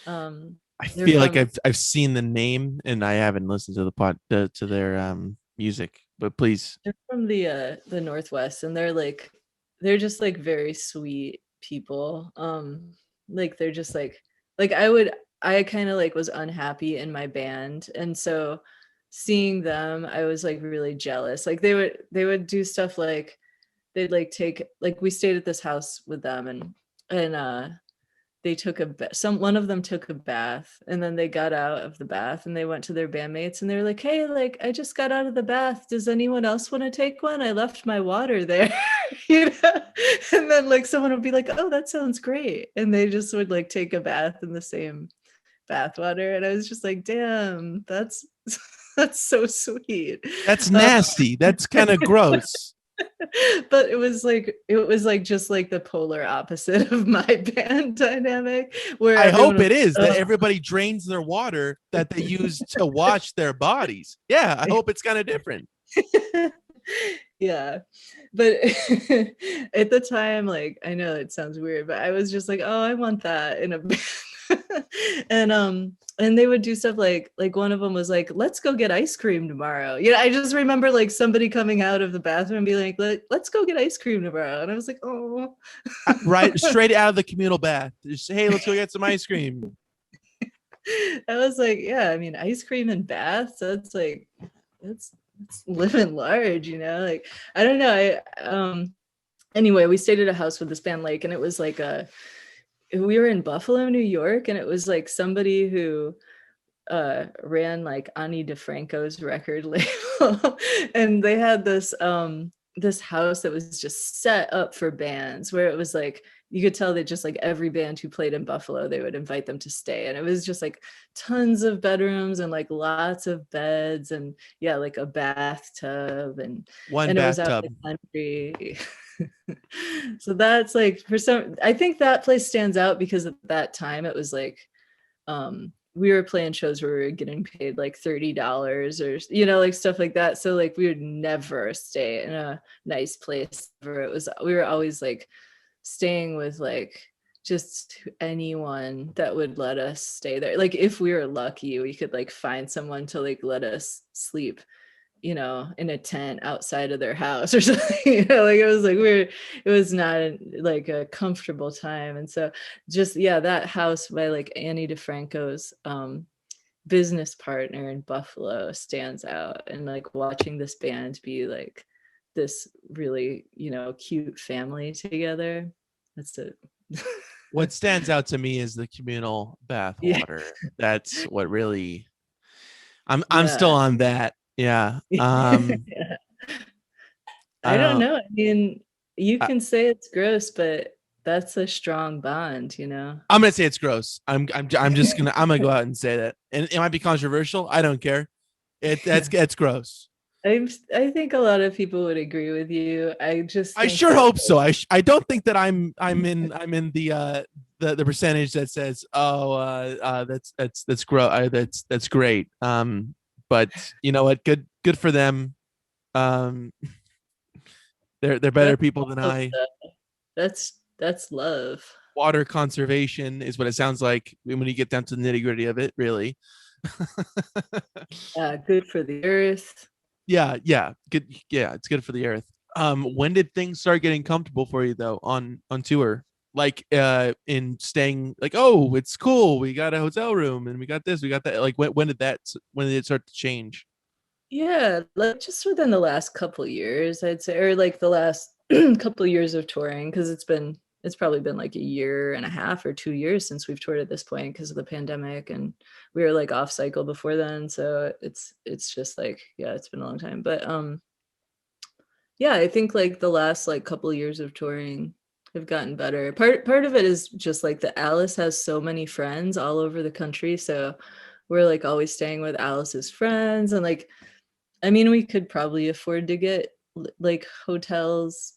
Um, I they're feel like from I've seen the name and I haven't listened to the to their music, but please. they're from the Northwest and they're just like very sweet people. Like they're just like I kind of like was unhappy in my band and so seeing them I was like really jealous. Like they would do stuff like they'd like take like we stayed at this house with them and they took some one of them took a bath and then they got out of the bath and they went to their bandmates and they were like, hey, like I just got out of the bath, does anyone else want to take one? I left my water there. You know, and then like someone would be like, oh, that sounds great, and they just would like take a bath in the same bath water and I was just like, damn, that's that's so sweet. That's um, nasty. That's kind of gross. but it was like just like the polar opposite of my band dynamic where I everyone hope was it is that oh. everybody drains their water that they use to wash their bodies. Yeah, I hope it's kind of different. Yeah, but at the time, like I know it sounds weird, but I was just like, oh, I want that in a band. And they would do stuff like one of them was like, let's go get ice cream tomorrow. Yeah, I just remember like somebody coming out of the bathroom and be like, let's go get ice cream tomorrow, and I was like, oh. Right, straight out of the communal bath. Just, hey, let's go get some ice cream. I was like, yeah, I mean, ice cream and baths, that's like that's living large, you know? Like, I don't know. Anyway, we stayed at a house with this band Lake, and it was like we were in Buffalo, New York, and it was like somebody who ran like Ani DeFranco's record label. And they had this house that was just set up for bands where it was like you could tell that just like every band who played in Buffalo they would invite them to stay, and it was just like tons of bedrooms and like lots of beds and yeah, like a bathtub One and it was out in bathtub. the country. So that's like for some I think that place stands out because at that time it was like we were playing shows where we were getting paid like $30 or you know, like stuff like that, so like we would never stay in a nice place where it was we were always like staying with like just anyone that would let us stay there. Like if we were lucky we could like find someone to like let us sleep, you know, in a tent outside of their house or something. You know, like it was like weird. It was not like a comfortable time. And so just yeah, that house by like Annie DeFranco's business partner in Buffalo stands out. And like watching this band be like this really, you know, cute family together. That's it. What stands out to me is the communal bath Yeah. water. That's what really I'm still Yeah. on that. Yeah. Yeah. I don't Uh know. I mean, you I, can say it's gross, but that's a strong bond, you know? I'm gonna say it's gross. I'm gonna go out and say that. And it might be controversial. I don't care. It's gross. I think a lot of people would agree with you. I just I think sure that hope so. I don't think that I'm in the percentage that says that's gross, that's great. But you know what, good for them. Um they're better that's people than love, I. though. That's love. Water conservation is what it sounds like when you get down to the nitty-gritty of it, really. Good for the earth. Yeah, good. Yeah, it's good for the earth. When did things start getting comfortable for you though on tour? Like in staying, like, oh, it's cool, we got a hotel room and we got this, we got that. Like when did it start to change? Yeah, like just within the last couple years, I'd say, or like the last couple years of touring, because it's probably been like a year and a half or 2 years since we've toured at this point because of the pandemic, and we were like off cycle before then. So it's just like yeah, it's been a long time. But yeah, I think like the last like couple years of touring, have gotten better. Part of it is just like that Alice has so many friends all over the country, so we're like always staying with Alice's friends, and like I mean we could probably afford to get like hotels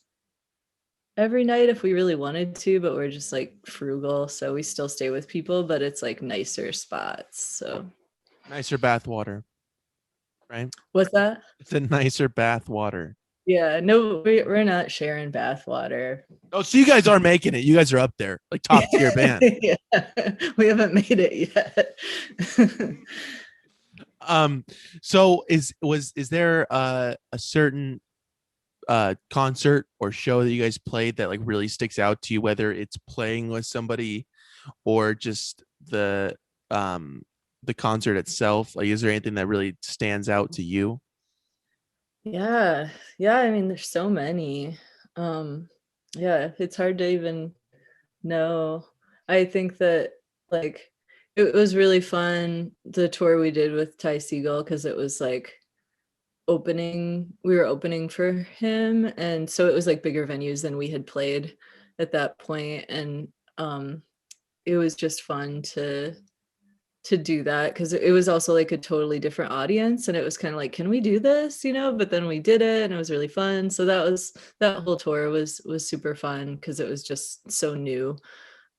every night if we really wanted to, but we're just like frugal, so we still stay with people, but it's like nicer spots. So Nicer bath water, right? what's that? It's a nicer bath water. Yeah, no, we're not sharing bath water. Oh, so you guys are making it. You guys are up there, like top tier band. Yeah, we haven't made it yet. So is there a certain concert or show that you guys played that like really sticks out to you, whether it's playing with somebody or just the concert itself? Like, is there anything that really stands out to you? Yeah. Yeah, I mean, there's so many. Um, yeah, it's hard to even know. I think that like it was really fun the tour we did with Ty Segall because it was like we were opening for him, and so it was like bigger venues than we had played at that point, and um it was just fun to do that because it was also like a totally different audience, and it was kind of like, can we do this, but then we did it and it was really fun. So that whole tour was super fun because it was just so new.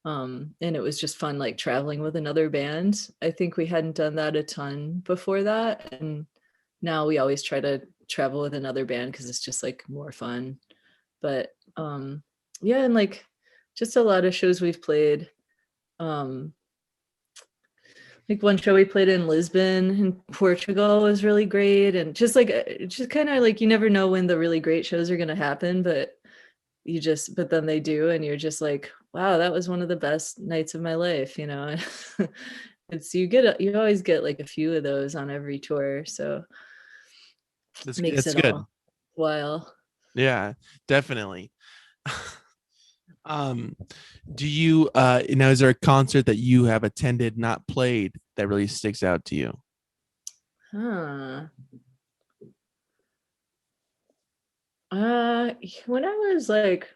And it was just fun like traveling with another band. I think we hadn't done that a ton before that, and now we always try to travel with another band because it's just like more fun. But yeah, and like just a lot of shows we've played. um like one show we played in Lisbon in Portugal was really great, and just kind of like you never know when the really great shows are going to happen, but then they do, and you're just like, wow, that was one of the best nights of my life. You always get like a few of those on every tour, so makes That's it good. all while. Yeah, definitely. um do you is there a concert that you have attended, not played, that really sticks out to you? Huh. When I was like,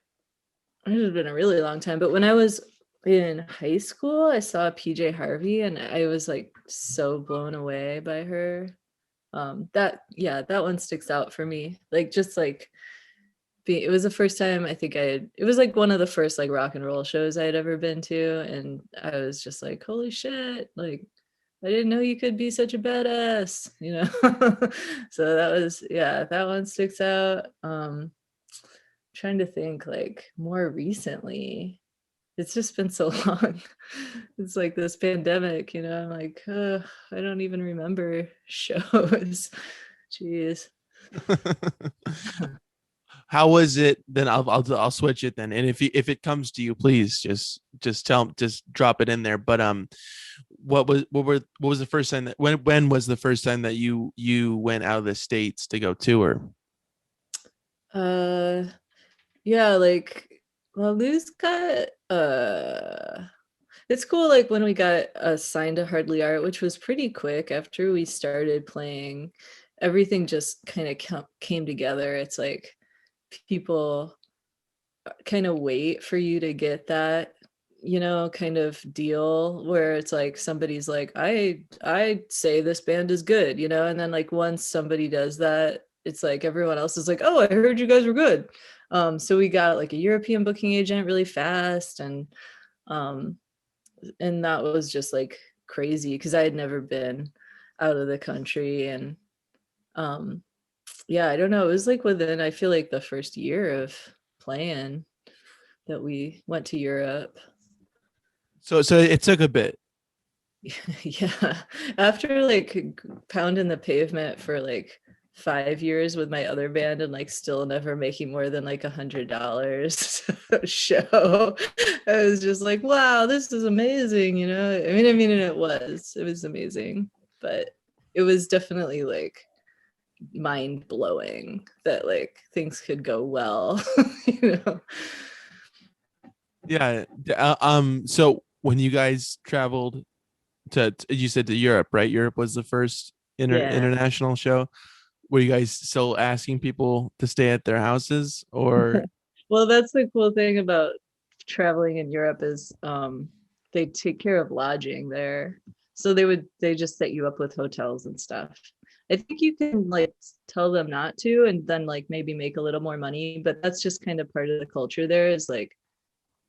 it has been a really long time, but when I was in high school, I saw PJ Harvey and I was like so blown away by her. That one sticks out for me. Like just like it was the first time I think it was like one of the first like rock and roll shows I had ever been to, and I was just like, holy shit, like I didn't know you could be such a badass. So that one sticks out. Trying to think like more recently. It's just been so long. It's like this pandemic. I'm like, I don't even remember shows. Jeez. How was it then? I'll switch it then, and if it comes to you, please just drop it in there. But what was the first time that when was the first time that you went out of the States to go tour? Uh yeah, like well, Lou's got it's cool like when we got signed to Hardly Art, which was pretty quick after we started playing, everything just kind of came together. It's like people kind of wait for you to get that kind of deal where it's like somebody's like, I say this band is good, and then like once somebody does that, it's like everyone else is like, oh, I heard you guys were good. So we got like a European booking agent really fast, um and that was just like crazy because I had never been out of the country. And um yeah, I don't know, it was like within, I feel like, the first year of playing that we went to Europe. So it took a bit. Yeah, after like pounding the pavement for like 5 years with my other band and like still never making more than like $100 a show, I was just like, wow, this is amazing. I mean, and it was amazing, but it was definitely like mind blowing that like things could go well. you know Yeah. So when you guys traveled you said to Europe, right? Europe was the first yeah. international show. Were you guys still asking people to stay at their houses, or? Well, that's the cool thing about traveling in Europe is they take care of lodging there. So they just set you up with hotels and stuff. I think you can like tell them not to and then like maybe make a little more money, but that's just kind of part of the culture there is like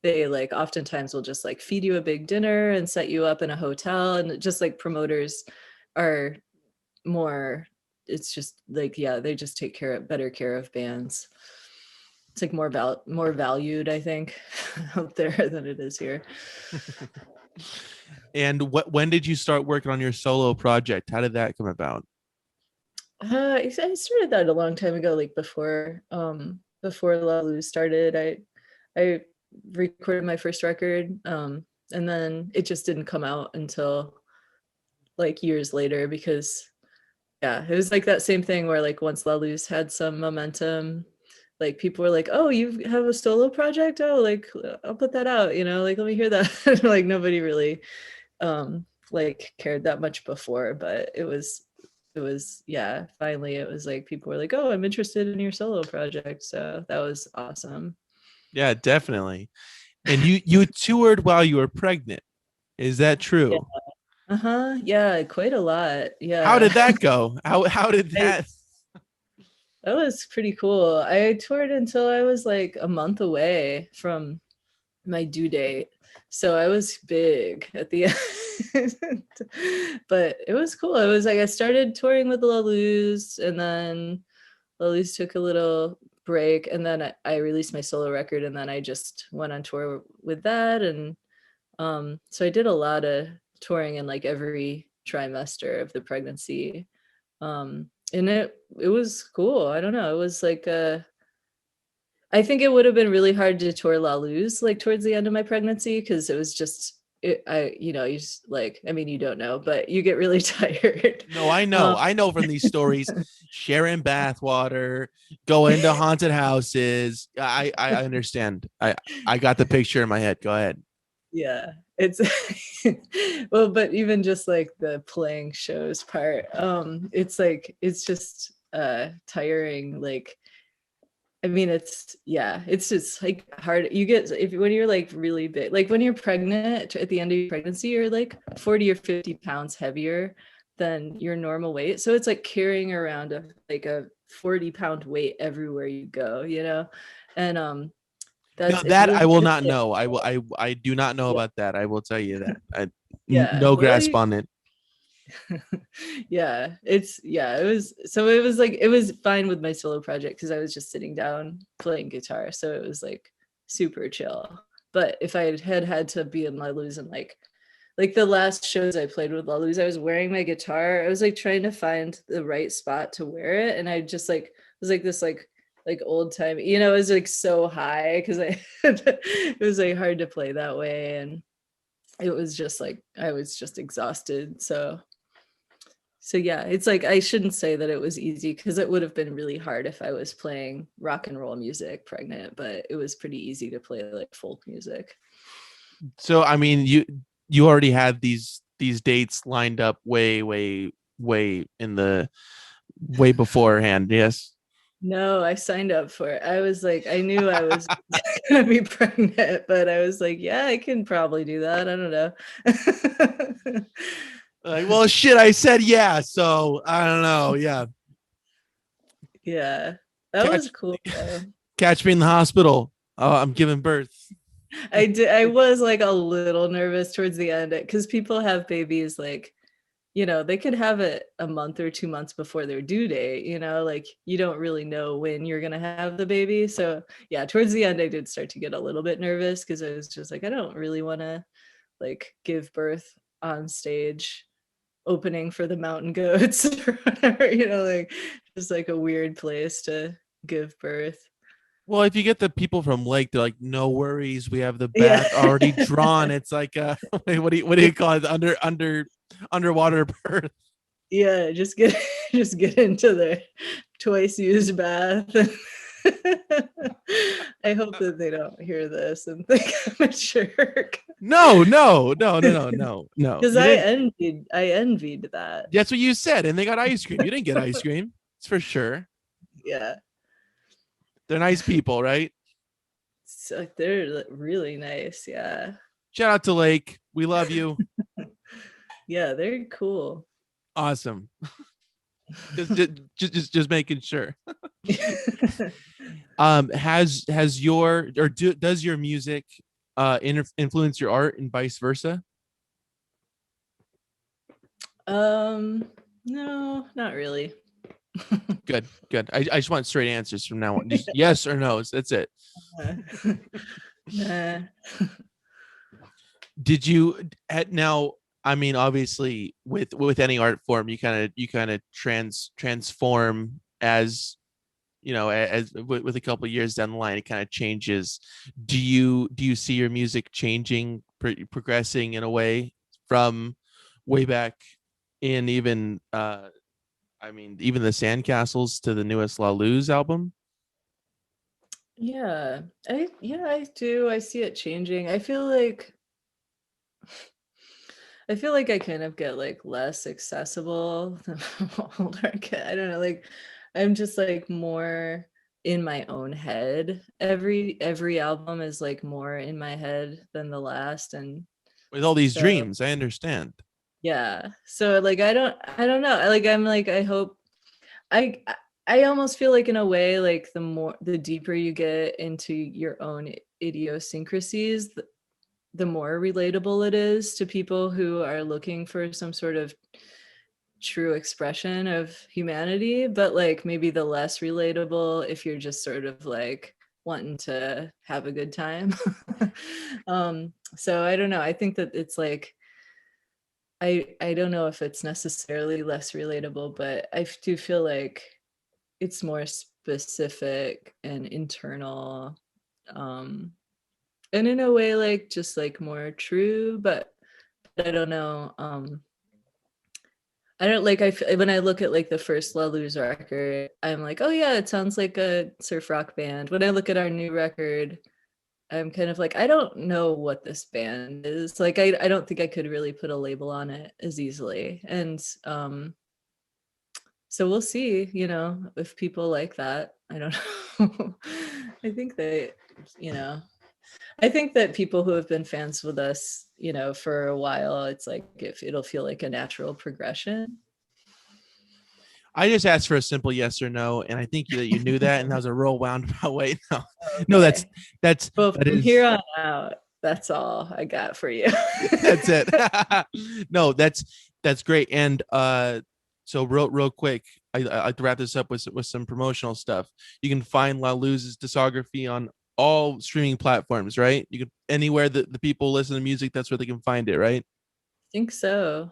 they like oftentimes will just like feed you a big dinner and set you up in a hotel and just like promoters are more it's just like yeah, they just take better care of bands. It's like more valued, I think, out there than it is here. And when did you start working on your solo project? How did that come about? I started that a long time ago, like before La Luz started. I recorded my first record, and then it just didn't come out until like years later because yeah, it was like that same thing where like once La Luz had some momentum, like people were like, "Oh, you have a solo project? Oh, like I'll put that out, you know, like let me hear that." Like nobody really like cared that much before, but it was yeah, finally it was like people were like, "Oh, I'm interested in your solo project." So that was awesome. Yeah, definitely. And you toured while you were pregnant. Is that Yeah. true? Uh-huh. Yeah, quite a lot. How Yeah. did that go? How did I that? That was pretty cool. I toured until I was like a month away from my due date. So I was big at the end. But it was cool. It was like I started touring with La Luz and then La Luz took a little break and then I released my solo record and then I just went on tour with that. And so I did a lot of touring in like every trimester of the pregnancy. And it was cool. I don't know. It was like I think it would have been really hard to tour La Luz like towards the end of my pregnancy because it was just you just like I mean you don't know, but you get really tired. No, I know. Um, I know from these stories, sharing bathwater, going to haunted houses. I understand. I got the picture in my head. Go ahead. yeah, it's well, but even just like the playing shows part, it's like it's just tiring. Like I mean, it's just like hard. You get if when you're like really big, like when you're pregnant at the end of your pregnancy, you're like 40 or 50 pounds heavier than your normal weight. So it's like carrying around a 40-pound weight everywhere you go, you know? And No, that's if that you I live will in not a know. I do not know yeah, about that. I will tell you that. yeah. No Well, grasp on it. it was so it was like it was fine with my solo project because I was just sitting down playing guitar, so it was like super chill. But if I had to be in La Luz and like the last shows I played with La Luz, I was wearing my guitar. I was like trying to find the right spot to wear it, and I just like was like this like old time, you know, it was like so high because I it was like hard to play that way, and it was just like I was just exhausted. So yeah, it's like I shouldn't say that it was easy because it would have been really hard if I was playing rock and roll music pregnant, but it was pretty easy to play like folk music. So I mean, you already had these dates lined up way in the way beforehand. Yes. No, I signed up for it. I was like, I knew I was gonna be pregnant, but I was like, yeah, I can probably do that. I don't know. Like, well, shit, I said yeah, so I don't know. Yeah. Yeah, that was Catch cool though. catch me in the hospital. Oh, I'm giving birth. I was like a little nervous towards the end because people have babies like they could have it a month or 2 months before their due date, like you don't really know when you're going to have the baby. So, yeah, towards the end, I did start to get a little bit nervous because I was just like, I don't really want to like give birth on stage opening for the mountain goats or whatever, like just like a weird place to give birth. Well, if you get the people from Lake, they're like, no worries, we have the Yeah. bath already drawn. It's like what do you call it? Underwater birth. Yeah, just get just get into the twice used bath. I hope that they don't hear this and think I'm a jerk. No. Because You I didn't. envied that. That's what you said, and they got ice cream. You didn't get ice cream. It's for sure. Yeah. They're nice people, right? So they're really nice. Yeah. Shout out to Lake. We love you. Yeah, they're cool. Awesome. Just making sure. Has your does your music influence your art and vice versa? No, not really. Good, good. I just want straight answers from now on. Just yes or no. That's it. Nah. Did you now? I mean, obviously, with any art form, you kind of transform as you know, as with a couple of years down the line, it kind of changes. Do you see your music changing, progressing in a way from way back in even I mean even the Sandcastles to the newest La Luz album? Yeah. I do. I see it changing. I feel like I kind of get like less accessible the older I get. I don't know, like I'm just like more in my own head. Every album is like more in my head than the last. And With all these so dreams, I understand. yeah. So like I don't know. I'm like I hope I almost feel like in a way like the deeper you get into your own idiosyncrasies, the more relatable it is to people who are looking for some sort of true expression of humanity, but like maybe the less relatable if you're just sort of like wanting to have a good time. So I don't know. I think that it's like I don't know if it's necessarily less relatable, but I do feel like it's more specific and internal, um and in a way like just like more true. But I don't know, I don't like when I look at like the first La Luz record, I'm like, oh yeah, it sounds like a surf rock band. When I look at our new record, I'm kind of like, I don't know what this band is. Like I don't think I could really put a label on it as easily. And so we'll see, if people like that. I don't know. I think that, you know, I think that people who have been fans with us, for a while, it's like if it'll feel like a natural progression. I just asked for a simple yes or no, and I think that you knew that, and that was a real roundabout way. No, no, that's Okay. that's Well, that from here is on out, that's all I got for you. that's it. No, that's great. And so real quick, I like to wrap this up with some promotional stuff. You can find La Luz's discography on all streaming platforms, right? You can anywhere that the people listen to music, that's where they can find it, right? Think so.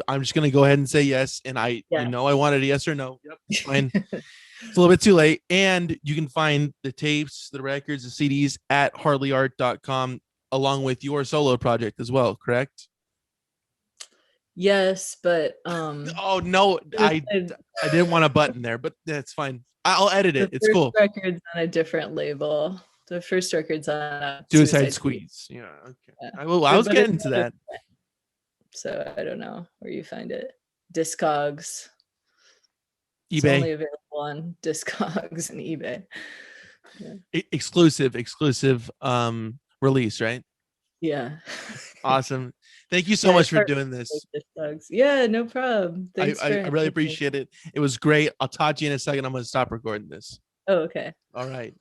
I'm just gonna go ahead and say yes, and Yeah. I wanted a yes or no. Yep, it's fine. It's a little bit too late. And you can find the tapes, the records, the CDs at harleyart.com along with your solo project as well, correct? Yes, but Oh no, the I didn't want a button there, but that's fine. I'll edit it. It's first cool. record's on a different label. The first record's on Suicide Suicide Squeeze. Squeeze. Yeah, okay. Yeah. I was But it's getting to not a, that. so I don't know where you find it. Discogs. It's eBay. only available on Discogs and eBay. Yeah. Exclusive release, right? Yeah. Awesome. Thank you so Yeah, much it's for hard doing with this. Discogs. Yeah, no problem. Thanks for I really having me. appreciate it. It was great. I'll talk to you in a second. I'm going to stop recording this. Oh, okay. All right.